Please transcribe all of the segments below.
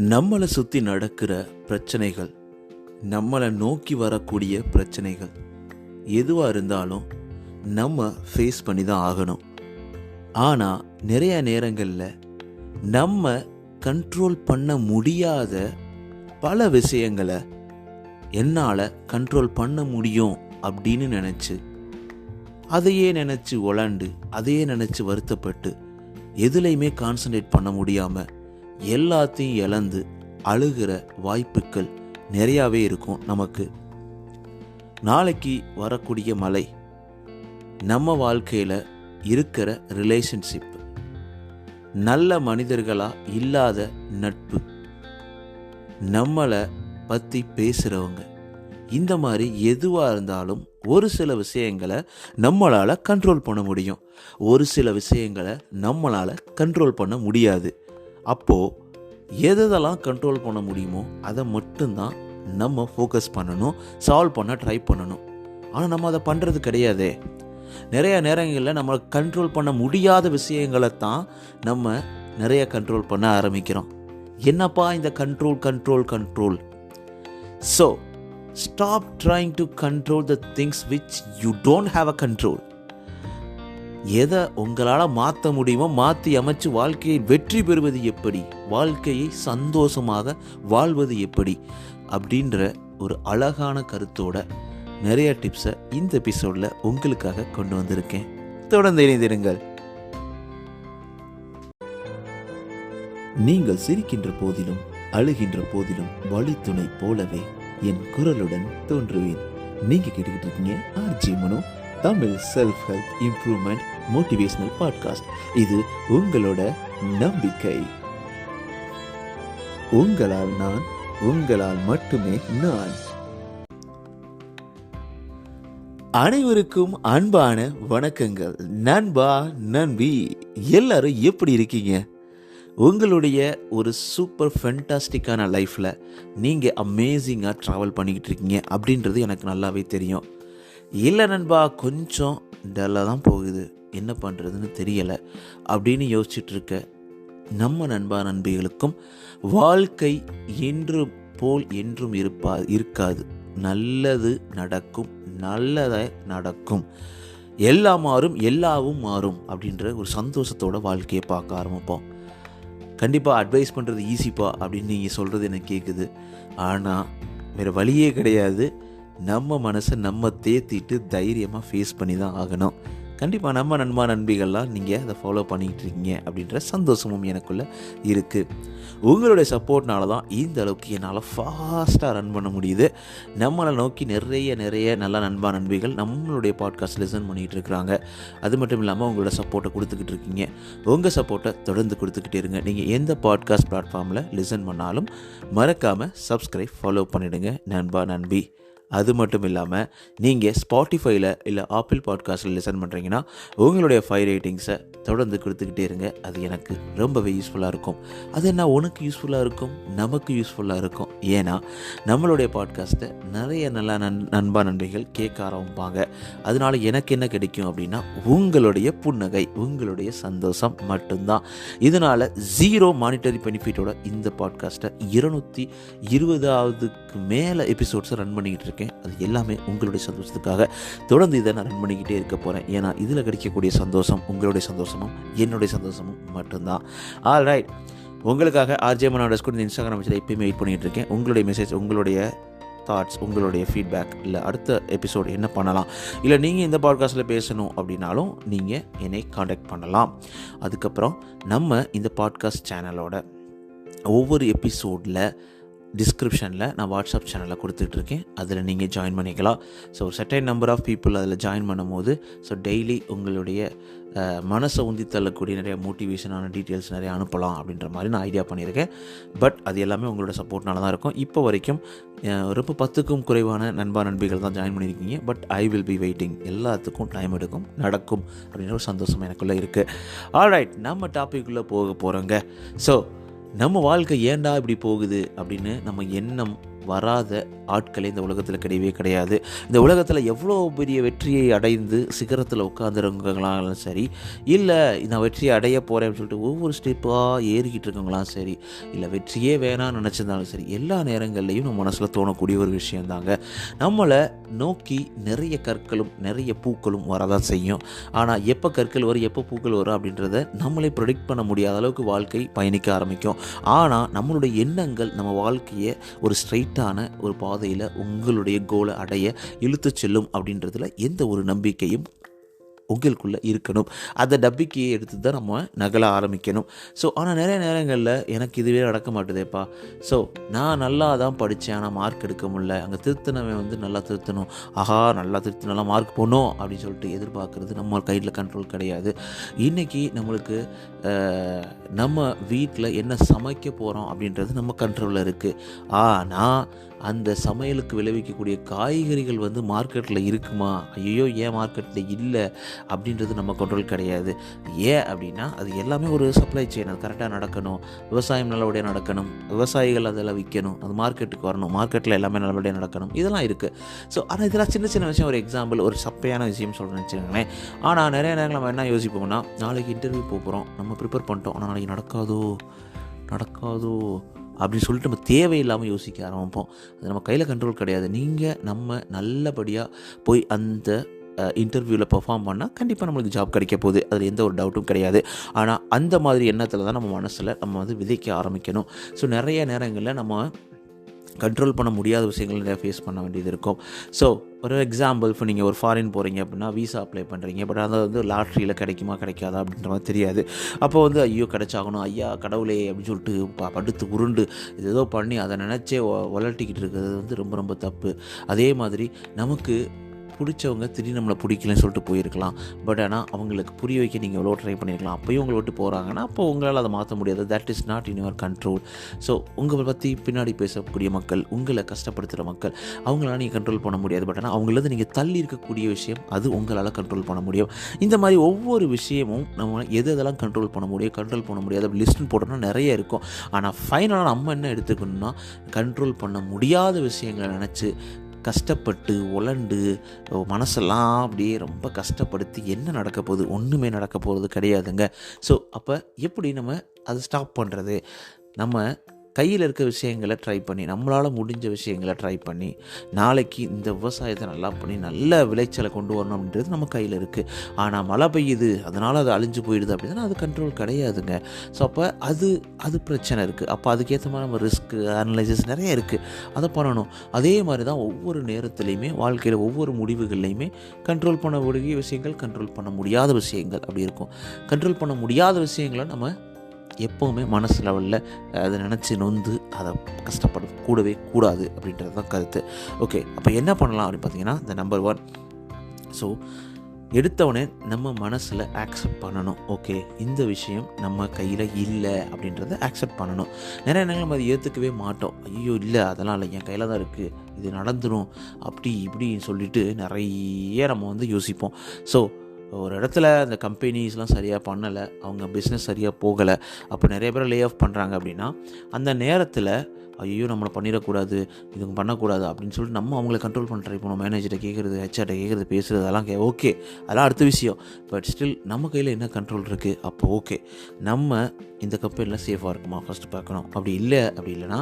நம்மளை சுற்றி நடக்கிற பிரச்சனைகள், நம்மளை நோக்கி வரக்கூடிய பிரச்சனைகள் எதுவாக இருந்தாலும் நம்ம ஃபேஸ் பண்ணி தான் ஆகணும். ஆனால் நிறைய நேரங்களில் நம்ம கண்ட்ரோல் பண்ண முடியாத பல விஷயங்களை என்னால் கண்ட்ரோல் பண்ண முடியும் அப்படின்னு நினச்சி அதையே நினச்சி உழண்டு அதையே நினச்சி வருத்தப்பட்டு எதுலையுமே கான்சன்ட்ரேட் பண்ண முடியாமல் எல்லாத்தையும் இழந்து அழுகிற வாய்ப்புகள் நிறையாவே இருக்கும். நமக்கு நாளைக்கு வரக்கூடிய மழை, நம்ம வாழ்க்கையில் இருக்கிற ரிலேஷன்ஷிப், நல்ல மனிதர்களாக இல்லாத நட்பு, நம்மளை பற்றி பேசுகிறவங்க, இந்த மாதிரி எதுவாக இருந்தாலும் ஒரு சில விஷயங்களை நம்மளால் கண்ட்ரோல் பண்ண முடியும், ஒரு சில விஷயங்களை நம்மளால் கண்ட்ரோல் பண்ண முடியாது. அப்போது எதெல்லாம் கண்ட்ரோல் பண்ண முடியுமோ அதை மட்டும்தான் நம்ம ஃபோக்கஸ் பண்ணணும், சால்வ் பண்ண ட்ரை பண்ணணும். ஆனால் நம்ம அதை பண்ணுறது கிடையாதே. நிறைய நேரங்களில் நம்ம கண்ட்ரோல் பண்ண முடியாத விஷயங்களை தான் நம்ம நிறைய கண்ட்ரோல் பண்ண ஆரம்பிக்கிறோம். என்னப்பா இந்த control? So stop trying to control the things which you don't have a control. எதை உங்களால் மாற்ற முடியுமோ மாற்றி அமைச்சு வாழ்க்கையை வெற்றி பெறுவது எப்படி, வாழ்க்கையை சந்தோஷமாக வாழ்வது எப்படி அப்படின்ற ஒரு அழகான கருத்தோட நிறைய டிப்ஸை இந்த எபிசோடில் உங்களுக்காக கொண்டு வந்திருக்கேன். தொடர்ந்து இணைந்திருங்கள். நீங்கள் சிரிக்கின்ற போதிலும் அழுகின்ற போதிலும் வழித்துணை போலவே என் குரலுடன் தோன்றுவேன். நீங்க கேட்டுக்கிட்டு இருக்கீங்க RG Mano, Tamil self help improvement motivational podcast. இது உங்களோட நம்பிக்கை. உங்களால் நான், உங்களால் மட்டுமே நான். அனைவருக்கும் அன்பான வணக்கங்கள். நண்பா, நண்பி, எல்லாரும் எப்படி இருக்கீங்க? உங்களுடைய ஒரு சூப்பர் ஃபென்டாஸ்டிக்கான லைஃப்பில் நீங்கள் அமேசிங்காக ட்ராவல் பண்ணிக்கிட்டு இருக்கீங்க அப்படின்றது எனக்கு நல்லாவே தெரியும். இல்லை நண்பா, கொஞ்சம் டல்லாக தான் போகுது, என்ன பண்ணுறதுன்னு தெரியலை அப்படின்னு யோசிச்சுட்ருக்க நம்ம நண்பா நண்பிகளுக்கும் வாழ்க்கை என்று போல் என்றும் இருக்காது. நல்லது நடக்கும், நல்லதாக நடக்கும், எல்லாம் மாறும், எல்லாவும் மாறும் அப்படின்ற ஒரு சந்தோஷத்தோட வாழ்க்கையை பார்க்க ஆரம்பிப்போம். கண்டிப்பாக அட்வைஸ் பண்ணுறது ஈஸிப்பா அப்படின்னு நீங்கள் சொல்கிறது எனக்கு கேட்குது. ஆனால் வேறு வழியே கிடையாது. நம்ம மனசை நம்ம தேத்திட்டு தைரியமாக ஃபேஸ் பண்ணி தான் ஆகணும். கண்டிப்பாக நம்ம நண்பா நண்பிகள்லாம் நீங்கள் அதை ஃபாலோ பண்ணிக்கிட்டு இருக்கீங்க அப்படின்ற சந்தோஷமும் எனக்குள்ளே இருக்குது. உங்களுடைய சப்போர்ட்னால தான் இந்த அளவுக்கு என்னால் ஃபாஸ்ட்டாக ரன் பண்ண முடியுது. நம்மளை நோக்கி நிறைய நல்ல நண்பா நண்பிகள் நம்மளுடைய பாட்காஸ்ட் லிசன் பண்ணிகிட்டு இருக்கிறாங்க. அது மட்டும் இல்லாமல் உங்களோட சப்போர்ட்டை கொடுத்துக்கிட்டு இருக்கீங்க. உங்கள் சப்போர்ட்டை தொடர்ந்து கொடுத்துக்கிட்டே இருங்க. நீங்கள் எந்த பாட்காஸ்ட் பிளாட்ஃபார்மில் லிசன் பண்ணாலும் மறக்காமல் சப்ஸ்கிரைப், ஃபாலோ பண்ணிவிடுங்க நண்பா நண்பி. அது மட்டும் இல்லாமல் நீங்கள் ஸ்பாட்டிஃபைல இல்லை ஆப்பிள் பாட்காஸ்ட்டில் லிசன் பண்ணுறீங்கன்னா உங்களுடைய 5 ரேட்டிங்ஸை தொடர்ந்து கொடுத்துக்கிட்டே இருங்க. அது எனக்கு ரொம்பவே யூஸ்ஃபுல்லாக இருக்கும். அது என்ன உனக்கு யூஸ்ஃபுல்லாக இருக்கும், நமக்கு யூஸ்ஃபுல்லாக இருக்கும். ஏன்னா நம்மளுடைய பாட்காஸ்ட்டை நிறைய நல்ல நண்பா நண்பிகள் கேட்க ஆரம்பிப்பாங்க. அதனால் எனக்கு என்ன கிடைக்கும் அப்படின்னா உங்களுடைய புன்னகை, உங்களுடைய சந்தோஷம் மட்டும்தான். இதனால் 0 மானிட்டரி பெனிஃபிட்டோட இந்த பாட்காஸ்ட்டை 220க்கு மேலே எபிசோட்ஸை ரன் பண்ணிக்கிட்டு இருக்கேன். அது எல்லாமே உங்களுடைய சந்தோஷத்துக்காக தொடர்ந்து இதை நான் ரன் பண்ணிக்கிட்டே இருக்க போகிறேன். ஏன்னா இதில் கிடைக்கக்கூடிய சந்தோஷம் உங்களுடைய சந்தோஷமும் என்னுடைய சந்தோஷமும் மட்டும்தான். ஆல்ரைட், உங்களுக்காக ஆர்ஜே மனோ ஸ்கூல் இன்ஸ்டாகிராம் வச்சு எப்பயுமே வெயிட் பண்ணிகிட்டு இருக்கேன். உங்களுடைய மெசேஜ், உங்களுடைய தாட்ஸ், உங்களுடைய ஃபீட்பேக், இல்லை அடுத்த எபிசோடு என்ன பண்ணலாம், இல்லை நீங்கள் இந்த பாட்காஸ்ட்டில் பேசணும் அப்படின்னாலும் நீங்கள் என்னை காண்டாக்ட் பண்ணலாம். அதுக்கப்புறம் நம்ம இந்த பாட்காஸ்ட் சேனலோட ஒவ்வொரு எபிசோடில் டிஸ்கிரிப்ஷனில் நான் வாட்ஸ்அப் சேனலில் கொடுத்துட்ருக்கேன். அதில் நீங்கள் ஜாயின் பண்ணிக்கலாம். So certain number of people அதில் ஜாயின் பண்ணும்போது டெய்லி உங்களுடைய மனசை உந்தி தள்ளக்கூடிய நிறைய மோட்டிவேஷனான டீட்டெயில்ஸ் நிறைய அனுப்பலாம் அப்படின்ற மாதிரி நான் ஐடியா பண்ணியிருக்கேன். பட் அது எல்லாமே உங்களோட சப்போர்ட்னால தான் இருக்கும். இப்போ வரைக்கும் ரொம்ப 10க்கும் குறைவான நண்பா நண்பிகள் தான் ஜாயின் பண்ணியிருக்கீங்க. But I will be waiting. எல்லாத்துக்கும் டைம் எடுக்கும், நடக்கும் அப்படின்ற ஒரு சந்தோஷம் எனக்குள்ளே இருக்குது. ஆல்ரைட், நம்ம டாபிக்குள்ளே போக போகிறோங்க. ஸோ நம்ம வாழ்க்கை ஏண்டா இப்படி போகுது அப்படின்னு நம்ம எண்ணம் வராத ஆட்களே இந்த உலகத்தில் கிடையவே கிடையாது. இந்த உலகத்தில் எவ்வளோ பெரிய வெற்றியை அடைந்து சிகரத்தில் உட்காந்துருக்கவங்களாலும் சரி, இல்லை நான் வெற்றியை அடைய போகிறேன்னு சொல்லிட்டு ஒவ்வொரு ஸ்டெப்பாக ஏறிக்கிட்டு இருக்கவங்களாம் சரி, இல்லை வெற்றியே வேணாம்னு நினச்சிருந்தாலும் சரி, எல்லா நேரங்கள்லையும் நம்ம மனசில் தோணக்கூடிய ஒரு விஷயந்தாங்க. நம்மளை நோக்கி நிறைய கற்களும் நிறைய பூக்களும் வரதான் செய்யும். ஆனால் எப்போ கற்கள் வரும் எப்போ பூக்கள் வரும் அப்படின்றத நம்மளே ப்ரெடிக்ட் பண்ண முடியாத அளவுக்கு வாழ்க்கை பயணிக்க ஆரம்பிக்கும். ஆனால் நம்மளுடைய எண்ணங்கள் நம்ம வாழ்க்கையை ஒரு ஸ்ட்ரைட்டான ஒரு பாதையில் உங்களுடைய கோலை அடைய இழுத்து செல்லும் அப்படின்றதுல எந்த ஒரு நம்பிக்கையும் உங்களுக்குள்ளே இருக்கணும். அந்த நம்பிக்கையை எடுத்து தான் நம்ம நகல ஆரம்பிக்கணும். ஸோ ஆனால் நிறைய நேரங்களில் எனக்கு இதுவே நடக்க மாட்டுதேப்பா, ஸோ நான் நல்லா தான் படித்தேன் ஆனால் மார்க் எடுக்க முடியல, அங்கே திருத்தினவன் நல்லா திருத்தணும், நல்லா திருத்தி நல்லா மார்க் போகணும் அப்படின்னு சொல்லிட்டு எதிர்பார்க்குறது நம்ம கையில் கண்ட்ரோல் கிடையாது. இன்றைக்கி நம்மளுக்கு நம்ம வீட்டில் என்ன சமைக்க போகிறோம் அப்படின்றது நம்ம கண்ட்ரோலில் இருக்குது. ஆனால் அந்த சமையலுக்கு விளைவிக்கக்கூடிய காய்கறிகள் மார்க்கெட்டில் இருக்குமா, ஐயோ ஏன் மார்க்கெட்டில் இல்லை அப்படின்றது நம்ம கண்ட்ரோல் கிடையாது. ஏன் அப்படின்னா அது எல்லாமே ஒரு சப்ளை செயின், அது கரெக்டாக நடக்கணும், விவசாயம் நல்லபடியாக நடக்கணும், விவசாயிகள் அதெல்லாம் விற்கணும், அது மார்க்கெட்டுக்கு வரணும், மார்க்கெட்டில் எல்லாமே நல்லபடியாக நடக்கணும், இதெல்லாம் இருக்குது. ஸோ ஆனால் இதெல்லாம் சின்ன சின்ன விஷயம், ஒரு எக்ஸாம்பிள், ஒரு சப்பையான விஷயம் சொல்கிறேன்னு வச்சுக்கோங்களேன். ஆனால் நிறைய நேரங்கள் நம்ம என்ன யோசிப்போம்னா, நாளைக்கு இன்டர்வியூ போகிறோம், நம்ம ப்ரிப்பேர் பண்ணிட்டோம், ஆனால் நாளைக்கு நடக்காதோ அப்படின்னு சொல்லிட்டு நம்ம தேவையில்லாமல் யோசிக்க ஆரம்பிப்போம். அது நம்ம கையில் கண்ட்ரோல் கிடையாது. நம்ம நல்லபடியாக போய் அந்த இன்டர்வியூவில் பெர்ஃபார்ம் பண்ணால் கண்டிப்பாக நம்மளுக்கு ஜாப் கிடைக்க போகுது, அதில் எந்த ஒரு டவுட்டும் கிடையாது. ஆனால் அந்த மாதிரி எண்ணத்தில் தான் நம்ம மனசில் நம்ம விதைக்க ஆரம்பிக்கணும். ஸோ நிறைய நேரங்களில் நம்ம கண்ட்ரோல் பண்ண முடியாத விஷயங்கள் நிறையா ஃபேஸ் பண்ண வேண்டியது இருக்கும். ஸோ ஒரு எக்ஸாம்பிள், இப்போ நீங்கள் ஒரு ஃபாரின் போகிறீங்க அப்படின்னா வீசா அப்ளை பண்ணுறீங்க, பட் அது லாட்ரியில் கிடைக்குமா கிடைக்காதா அப்படின்ற மாதிரி தெரியாது. அப்போ ஐயோ கிடைச்சாகணும், ஐயா கடவுளே அப்படின்னு சொல்லிட்டு படுத்து உருண்டு இது ஏதோ பண்ணி அதை நினச்சே வளர்த்திக்கிட்டு இருக்கிறது ரொம்ப ரொம்ப தப்பு. அதே மாதிரி நமக்கு பிடிச்சவங்க திடீர்னு நம்மளை பிடிக்கலன்னு சொல்லிட்டு போயிருக்கலாம், பட் ஆனால் அவங்களுக்கு புரிய வைக்க நீங்கள் எவ்வளோ ட்ரை பண்ணியிருக்கலாம். அப்போயும் உங்களை விட்டு போகிறாங்கன்னா அப்போ உங்களால் அதை மாற்ற முடியாது. That is not in your control. So உங்களை பற்றி பின்னாடி பேசக்கூடிய மக்கள், உங்களை கஷ்டப்படுத்துகிற மக்கள், அவங்களால நீங்கள் கண்ட்ரோல் பண்ண முடியாது. பட் ஆனால் அவங்களது நீங்கள் தள்ளி இருக்கக்கூடிய விஷயம் அது உங்களால் கண்ட்ரோல் பண்ண முடியும். இந்த மாதிரி ஒவ்வொரு விஷயமும் நம்ம எதெல்லாம் கண்ட்ரோல் பண்ண முடியாது அப்படி லிஸ்ட்னு போட்டோம்னா நிறைய இருக்கும். ஆனால் ஃபைனலாக நம்ம என்ன எடுத்துக்கணும்னா, கண்ட்ரோல் பண்ண முடியாத விஷயங்களை நினச்சி கஷ்டப்பட்டு உலண்டு மனசெல்லாம் அப்படியே ரொம்ப கஷ்டப்படுத்தி என்ன நடக்க போகுது, ஒன்றுமே நடக்க போகிறது கிடையாதுங்க. ஸோ அப்போ எப்படி நம்ம அதை ஸ்டாப் பண்ணுறது? நம்ம கையில் இருக்க விஷயங்களை ட்ரை பண்ணி, நம்மளால் முடிஞ்ச விஷயங்களை ட்ரை பண்ணி, நாளைக்கு இந்த விவசாயத்தை நல்லா பண்ணி நல்ல விளைச்சலை கொண்டு வரணும் அப்படின்றது நம்ம கையில் இருக்குது. ஆனால் மழை பெய்யுது அதனால் அது அழிஞ்சு போயிடுது அப்படின்னா அது கண்ட்ரோல் கிடையாதுங்க. ஸோ அப்போ அது பிரச்சனை இருக்குது. அப்போ அதுக்கேற்ற மாதிரி நம்ம ரிஸ்க்கு அனலைசிஸ் நிறைய இருக்குது, அதை பண்ணணும். அதே மாதிரி தான் ஒவ்வொரு நேரத்துலையுமே வாழ்க்கையில் ஒவ்வொரு முடிவுகள்லையுமே கண்ட்ரோல் பண்ண முடிய விஷயங்கள், கண்ட்ரோல் பண்ண முடியாத விஷயங்கள் அப்படி இருக்கும். கண்ட்ரோல் பண்ண முடியாத விஷயங்களை நம்ம எப்போவுமே மனசு லெவலில் அதை நினச்சி நொந்து அதை கூடவே கூடாது அப்படின்றது தான் கருத்து. ஓகே, அப்போ என்ன பண்ணலாம் அப்படின்னு பார்த்தீங்கன்னா, இந்த நம்பர் 1, ஸோ எடுத்தவொடனே நம்ம மனசில் ஆக்செப்ட் பண்ணணும். ஓகே, இந்த விஷயம் நம்ம கையில் இல்லை அப்படின்றத ஆக்செப்ட் பண்ணணும். நிறைய நேரம் நம்ம அதை ஏற்றுக்கவே மாட்டோம். ஐயோ இல்லை அதெல்லாம் இல்லை, என் கையில் தான் இருக்குது, இது நடந்துடும் அப்படி இப்படின்னு சொல்லிட்டு நிறைய நம்ம யோசிப்போம். ஸோ ஒரு இடத்துல அந்த கம்பெனிஸ்லாம் சரியாக பண்ணலை, அவங்க பிஸ்னஸ் சரியாக போகலை, அப்போ நிறைய பேர் லே ஆஃப் பண்ணுறாங்க அப்படின்னா அந்த நேரத்தில் ஐயோ நம்மளை பண்ணிடக்கூடாது, இதுங்க பண்ணக்கூடாது அப்படின்னு சொல்லிட்டு நம்ம அவங்கள கண்ட்ரோல் பண்ண ட்ரை பண்ணுவோம். மேனேஜரை கேட்குறது, ஹெச்ஆர்ட்ட கேட்குறது, பேசுகிறது, அதெல்லாம் ஓகே, அதெல்லாம் அடுத்த விஷயம். பட் ஸ்டில் நம்ம கையில் என்ன கண்ட்ரோல் இருக்குது? அப்போ ஓகே, நம்ம இந்த கம்பெனியில் சேஃபாக இருக்குமா ஃபஸ்ட்டு பார்க்கணும். அப்படி இல்லைன்னா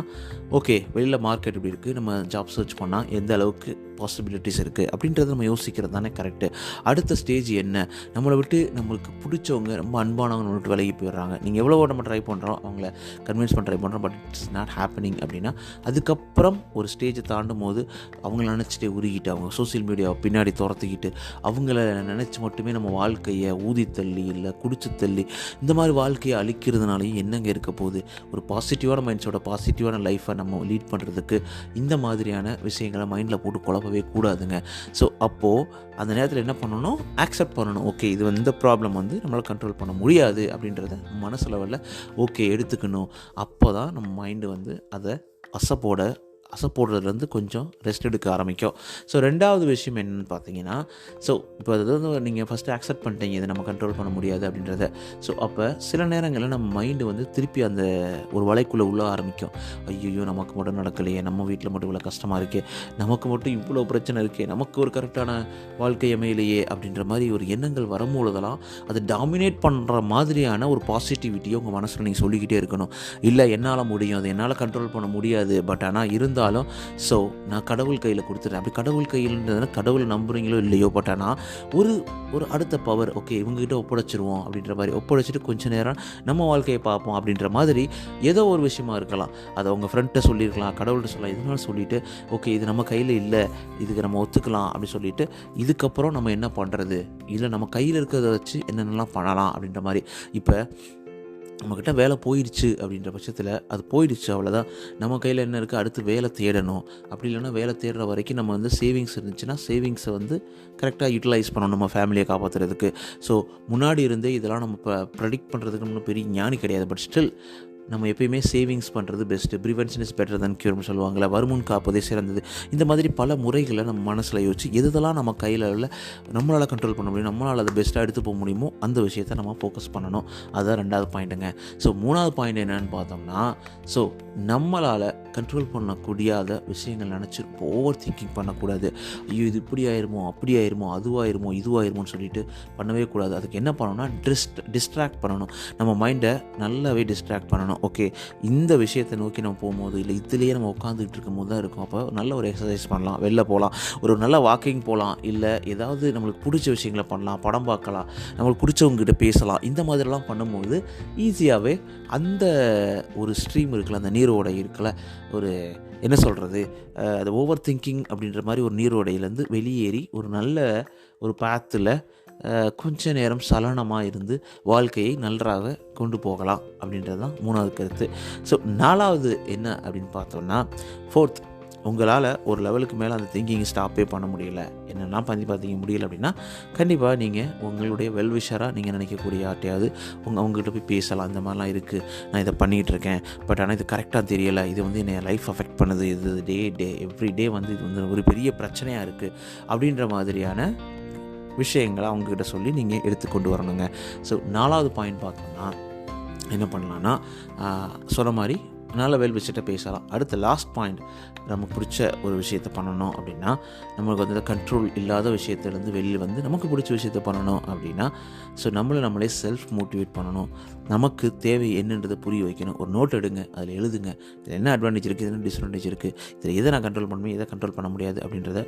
ஓகே, வெளியில் மார்க்கெட் இப்படி இருக்குது, நம்ம ஜாப் சர்ச் பண்ணால் எந்த அளவுக்கு பாசிபிலிட்டிஸ் இருக்குது அப்படின்றத நம்ம யோசிக்கிறது தானே கரெக்டு. அடுத்த ஸ்டேஜ் என்ன? நம்மளை விட்டு நம்மளுக்கு பிடிச்சவங்க, ரொம்ப அன்பானவங்க நம்மளை விட்டு விலகி போயிடுறாங்க. நீங்கள் எவ்வளோ நம்ம ட்ரை பண்ணுறோம், அவங்கள கன்வின்ஸ் பண்ண ட்ரை பண்ணுறோம், பட் இட்ஸ் நாட் ஹேப்பனிங் அப்படின்னா அதுக்கப்புறம் ஒரு ஸ்டேஜை தாண்டும் போது அவங்கள நினச்சிட்டே உருகிட்டு, அவங்க சோசியல் மீடியாவை பின்னாடி துரத்திக்கிட்டு அவங்கள நினச்சி மட்டுமே நம்ம வாழ்க்கையை ஊதி தள்ளி இல்லை குடிச்சு தள்ளி இந்த மாதிரி வாழ்க்கையை அழிக்கிறதுனாலையும் என்னங்க இருக்க போகுது? ஒரு பாசிட்டிவான மைண்ட்ஸோட பாசிட்டிவான லைஃப்பை நம்ம லீட் பண்ணுறதுக்கு இந்த மாதிரியான விஷயங்களை மைண்டில் போட்டு குழப்பவே கூடாதுங்க. ஸோ அப்போது அந்த நேரத்தில் என்ன பண்ணணும்? ஆக்செப்ட் பண்ணணும். ஓகே, இது இந்த ப்ராப்ளம் நம்மளால் கண்ட்ரோல் பண்ண முடியாது அப்படின்றத மனசு லெவலில் ஓகே எடுத்துக்கணும். அப்போ தான் நம்ம மைண்டு அதை அசப்போட அசை போடுறதுலேருந்து கொஞ்சம் ரெஸ்ட் எடுக்க ஆரம்பிக்கும். ஸோ 2வது விஷயம் என்னென்னு பார்த்தீங்கன்னா, ஸோ இப்போ அது வந்து நீங்கள் ஃபஸ்ட்டு அக்செப்ட் பண்ணிட்டீங்க இதை நம்ம கண்ட்ரோல் பண்ண முடியாது அப்படின்றத. ஸோ அப்போ சில நேரங்களில் நம்ம மைண்டு வந்து திருப்பி அந்த ஒரு வலைக்குள்ளே உள்ள ஆரம்பிக்கும். ஐயோ நமக்கு மட்டும் நடக்கலையே, நம்ம வீட்டில் மட்டும் இவ்வளோ கஷ்டமாக இருக்கே, நமக்கு மட்டும் இவ்வளோ பிரச்சனை இருக்கே, நமக்கு ஒரு கரெக்டான வாழ்க்கை அமையலையே அப்படின்ற மாதிரி ஒரு எண்ணங்கள் வரும்பொழுதெல்லாம் அதை டாமினேட் பண்ணுற மாதிரியான ஒரு பாசிட்டிவிட்டியை உங்கள் மனசில் நீங்கள் சொல்லிக்கிட்டே இருக்கணும். இல்லை என்னால் முடியும், அதை என்னால் கண்ட்ரோல் பண்ண முடியாது, பட் ஆனால் இருந்தாலும் ஸோ நான் கடவுள் கையில் கொடுத்துட்டேன். அப்படி கடவுள் கையில்ன்றதுனா கடவுளை நம்புறீங்களோ இல்லையோ, பட் ஆனால் ஒரு அடுத்த பவர் ஓகே இவங்ககிட்ட ஒப்படைச்சிருவோம் அப்படின்ற மாதிரி ஒப்படைச்சிட்டு கொஞ்சம் நேரம் நம்ம வாழ்க்கையை பார்ப்போம் அப்படின்ற மாதிரி ஏதோ ஒரு விஷயமா இருக்கலாம். அதை உங்கள் ஃப்ரெண்ட்டை சொல்லியிருக்கலாம், கடவுள்கிட்ட சொல்லலாம், இதனால சொல்லிவிட்டு ஓகே இது நம்ம கையில் இல்லை, இதுக்கு நம்ம ஒத்துக்கலாம் அப்படி சொல்லிவிட்டு இதுக்கப்புறம் நம்ம என்ன பண்ணுறது, இல்லை நம்ம கையில் இருக்கிறத வச்சு என்னென்னலாம் பண்ணலாம் அப்படின்ற மாதிரி. இப்போ நம்மக்கிட்ட வேலை போயிடுச்சு அப்படின்ற பட்சத்தில் அது போயிடுச்சு அவ்வளோதான். நம்ம கையில் என்ன இருக்குது, அடுத்து வேலை தேடணும். அப்படி இல்லைன்னா வேலை தேடுற வரைக்கும் நம்ம வந்து சேவிங்ஸ் இருந்துச்சுன்னா சேவிங்ஸை வந்து கரெக்டாக யூட்டிலைஸ் பண்ணணும் நம்ம ஃபேமிலியை காப்பாற்றுறதுக்கு. ஸோ முன்னாடி இருந்தே இதெல்லாம் நம்ம ப்ரெடிக்ட் பண்ணுறதுக்கு இன்னும் பெரிய ஞானி கிடையாது. பட் ஸ்டில் நம்ம எப்பயுமே சேவிங்ஸ் பண்ணுறது best. Prevention is better than க்யூர்னு சொல்லுவாங்களே, வருமுன் காப்பதே சிறந்தது. இந்த மாதிரி பல முறைகளை நம்ம மனசில் யோசிச்சு எதெல்லாம் நம்ம கையில் நம்மளால் கண்ட்ரோல் பண்ண முடியும், நம்மளால் அதை பெஸ்ட்டாக எடுத்து போக முடியுமோ அந்த விஷயத்தை நம்ம ஃபோக்கஸ் பண்ணணும். அதுதான் 2வது பாயிண்ட்டுங்க. ஸோ 3வது பாயிண்ட் என்னென்னு பார்த்தோம்னா, ஸோ நம்மளால் கண்ட்ரோல் பண்ணக்கூடியாத விஷயங்கள் நினச்சி ஓவர் திங்கிங் பண்ணக்கூடாது. ஐயோ இது இப்படி ஆயிருமோ, அப்படி ஆயிருமோ, அதுவாயிருமோ, இதுவாயிருமோன்னு சொல்லிட்டு பண்ணவே கூடாது. அதுக்கு என்ன பண்ணணும்னா டிஸ்ட்ராக்ட் பண்ணணும். நம்ம மைண்டை நல்லாவே டிஸ்ட்ராக்ட் பண்ணணும். ஓகே இந்த விஷயத்தை நோக்கி நம்ம போகும்போது இல்லை இதுலேயே நம்ம உட்காந்துக்கிட்டு இருக்கும் போது தான் இருக்கும். அப்போ நல்ல ஒரு எக்ஸசைஸ் பண்ணலாம், வெளில போகலாம், ஒரு நல்ல வாக்கிங் போகலாம், இல்லை ஏதாவது நம்மளுக்கு பிடிச்ச விஷயங்களை பண்ணலாம், படம் பார்க்கலாம், நம்மளுக்கு பிடிச்சவங்ககிட்ட பேசலாம். இந்த மாதிரிலாம் பண்ணும்போது ஈஸியாகவே அந்த ஒரு ஸ்ட்ரீம் இருக்குல்ல, அந்த நீரோடை இருக்குல்ல, ஒரு என்ன சொல்கிறது, அது ஓவர் திங்கிங் அப்படின்ற மாதிரி ஒரு நீரோடையிலேருந்து வெளியேறி ஒரு நல்ல ஒரு பாத்தில் கொஞ்ச நேரம் சலனமாக இருந்து வாழ்க்கையை நன்றாக கொண்டு போகலாம் அப்படின்றது தான் 3வது கருத்து. ஸோ 4வது என்ன அப்படின்னு பார்த்தோம்னா, 4th உங்களால் ஒரு லெவலுக்கு மேலே அந்த திங்கிங் ஸ்டாப்பே பண்ண முடியல, என்னெல்லாம் பார்த்தீங்க முடியல அப்படின்னா, கண்டிப்பாக நீங்கள் உங்களுடைய வெல்விஷராக நீங்கள் நினைக்கக்கூடிய யார்ட்டையாவது அவங்ககிட்ட போய் பேசலாம். இந்த மாதிரிலாம் இருக்குது, நான் இதை பண்ணிகிட்டு இருக்கேன், பட் ஆனால் இது கரெக்டாக தெரியலை, இது வந்து என்னை லைஃப் அஃபெக்ட் பண்ணுது, இது எவ்ரி டே வந்து இது வந்து ஒரு பெரிய பிரச்சனையாக இருக்குது அப்படின்ற மாதிரியான விஷயங்களை அவங்கக்கிட்ட சொல்லி நீங்கள் எடுத்துக்கொண்டு வரணுங்க. ஸோ 4வது பாயிண்ட் பார்த்தோம்னா என்ன பண்ணலான்னா, சொன்ன மாதிரி நல்ல வெல் விஷயத்தை பேசலாம். அடுத்த லாஸ்ட் பாயிண்ட், நமக்கு பிடிச்ச ஒரு விஷயத்தை பண்ணணும் அப்படின்னா, நம்மளுக்கு வந்து கண்ட்ரோல் இல்லாத விஷயத்துலேருந்து வெளியில் வந்து நமக்கு பிடிச்ச விஷயத்த பண்ணணும் அப்படின்னா, ஸோ நம்மளே செல்ஃப் மோட்டிவேட் பண்ணணும். நமக்கு தேவை என்னன்றதை புரிய வைக்கணும். ஒரு நோட் எடுங்க, அதில் எழுதுங்க, இதில் என்ன அட்வான்டேஜ் இருக்குது, என்ன டிஸ்அட்வான்டேஜ் இருக்குது, இதில் எதை நான் கண்ட்ரோல் பண்ணுவேன், எதை கண்ட்ரோல் பண்ண முடியாது அப்படின்றத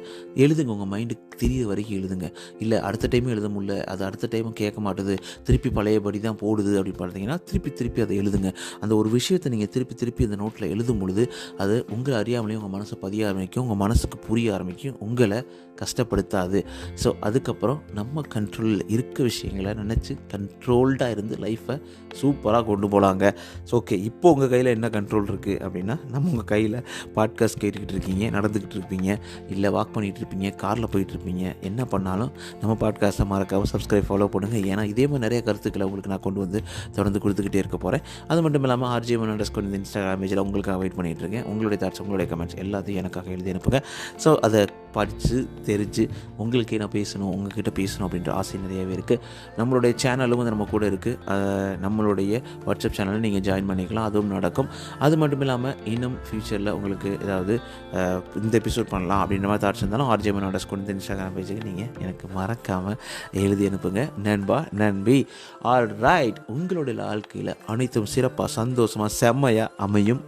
எழுதுங்க. உங்கள் மைண்டுக்கு தெரிய வரைக்கும் எழுதுங்க. இல்லை அடுத்த டைமும் எழுத முடியல, அது அடுத்த டைமும் கேட்க மாட்டுது, திருப்பி பழையபடி தான் போடுது அப்படின்னு பார்த்தீங்கன்னா, திருப்பி அதை எழுதுங்க. அந்த ஒரு விஷயத்தை நீங்கள் திருப்பி இந்த நோட்டில் எழுதும் பொழுது அது உங்களை அறியாமலே உங்கள் மனசை பதிய ஆரம்பிக்கும், உங்கள் மனசுக்கு புரிய ஆரம்பிக்கும், உங்களை கஷ்டப்படுத்தாது. ஸோ அதுக்கப்புறம் நம்ம கண்ட்ரோலில் இருக்க விஷயங்களை நினச்சி கண்ட்ரோல்டாக இருந்து லைஃப்பை சூப்பராக கொண்டு போகலாங்க. ஸோ ஓகே, இப்போ உங்கள் கையில் என்ன கண்ட்ரோல் இருக்குது அப்படின்னா, நம்ம உங்கள் கையில் பாட்காஸ்ட் கேட்டுக்கிட்டு இருக்கீங்க, நடந்துக்கிட்டு இருப்பீங்க, இல்லை வாக் பண்ணிகிட்டு இருப்பீங்க, காரில் போயிட்டுருப்பீங்க, என்ன பண்ணாலும் நம்ம பாட்காஸ்ட்டை மறக்காமல் சப்ஸ்கிரைப் ஃபாலோ பண்ணுங்கள். ஏன்னா இதே மாதிரி நிறைய கருத்துக்களை உங்களுக்கு நான் கொண்டு வந்து தொடர்ந்து கொடுத்துக்கிட்டே இருக்க போகிறேன். அது மட்டும் இல்லாமல் RJ__ இந்த இன்ஸ்டாகிராம் பேஜில் உங்களுக்காக வெயிட் பண்ணிகிட்டு இருக்கேன். உங்களுடைய தாட்ஸ், உங்களுடைய கமெண்ட்ஸ் எல்லாத்தையும் எனக்காக எழுதி அனுப்புங்க. ஸோ அதை படித்து தெரிஞ்சு உங்களுக்கே நான் பேசணும், உங்கள்கிட்ட பேசணும் அப்படின்ற ஆசை நிறையவே இருக்குது. நம்மளுடைய சேனலும் வந்து நம்ம கூட இருக்குது. நம்மளுடைய வாட்ஸ்அப் சேனலில் நீங்கள் ஜாயின் பண்ணிக்கலாம், அதுவும் நடக்கும். அது மட்டும் இல்லாமல் இன்னும் ஃப்யூச்சரில் உங்களுக்கு ஏதாவது இந்த எபிசோட் பண்ணலாம் அப்படின்ற மாதிரி தாட்ஸ் இருந்தாலும் RJ__ இந்த இன்ஸ்டாகிராம் பேஜுக்கு நீங்கள் எனக்கு மறக்காமல் எழுதி அனுப்புங்க. நண்பா நண்பி. ஆல்ரைட், உங்களுடைய வாழ்க்கையில் அனைத்தும் சிறப்பாக சந்தோஷமாக செம்மையாக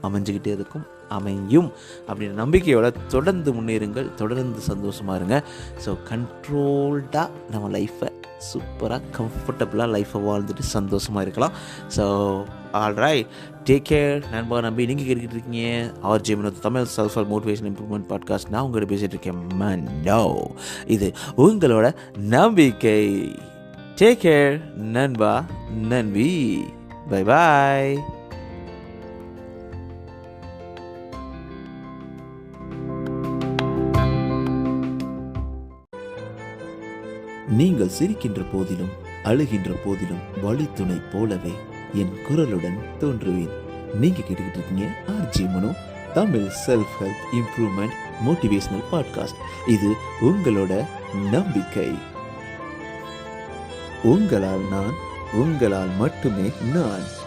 அமைஞ்சுக்கிட்டே இருக்கும், அமையும் அப்படின்ற நம்பிக்கையோட தொடர்ந்து முன்னேறுங்கள், தொடர்ந்து சந்தோஷமாக இருங்க. ஸோ கண்ட்ரோல்டாக நம்ம லைஃப்பை சூப்பராக கம்ஃபர்டபுளாக லைஃப்பை வாழ்ந்துட்டு சந்தோஷமாக இருக்கலாம். So alright, take care. நண்பா நம்பி நீங்கள் கேட்டுக்கிட்டு இருக்கீங்க RJ Tamil self motivation improvement podcast. நான் உங்கள்கிட்ட பேசிகிட்டு இருக்கேன் மண்டோ. இது உங்களோட நம்பிக்கை. டேக் கேர் நண்பா நன்பி. Bye bye. நீங்கள் சிரிக்கின்ற போதிலும் அழுகின்ற போதிலும் வழித்துணை போலவே என் குரலுடன் தோன்றுவேன். நீங்க கேட்டுக்கிட்டு இருக்கீங்க RJ Tamil self help improvement motivational podcast. இது உங்களோட நம்பிக்கை. உங்களால் நான், உங்களால் மட்டுமே நான்.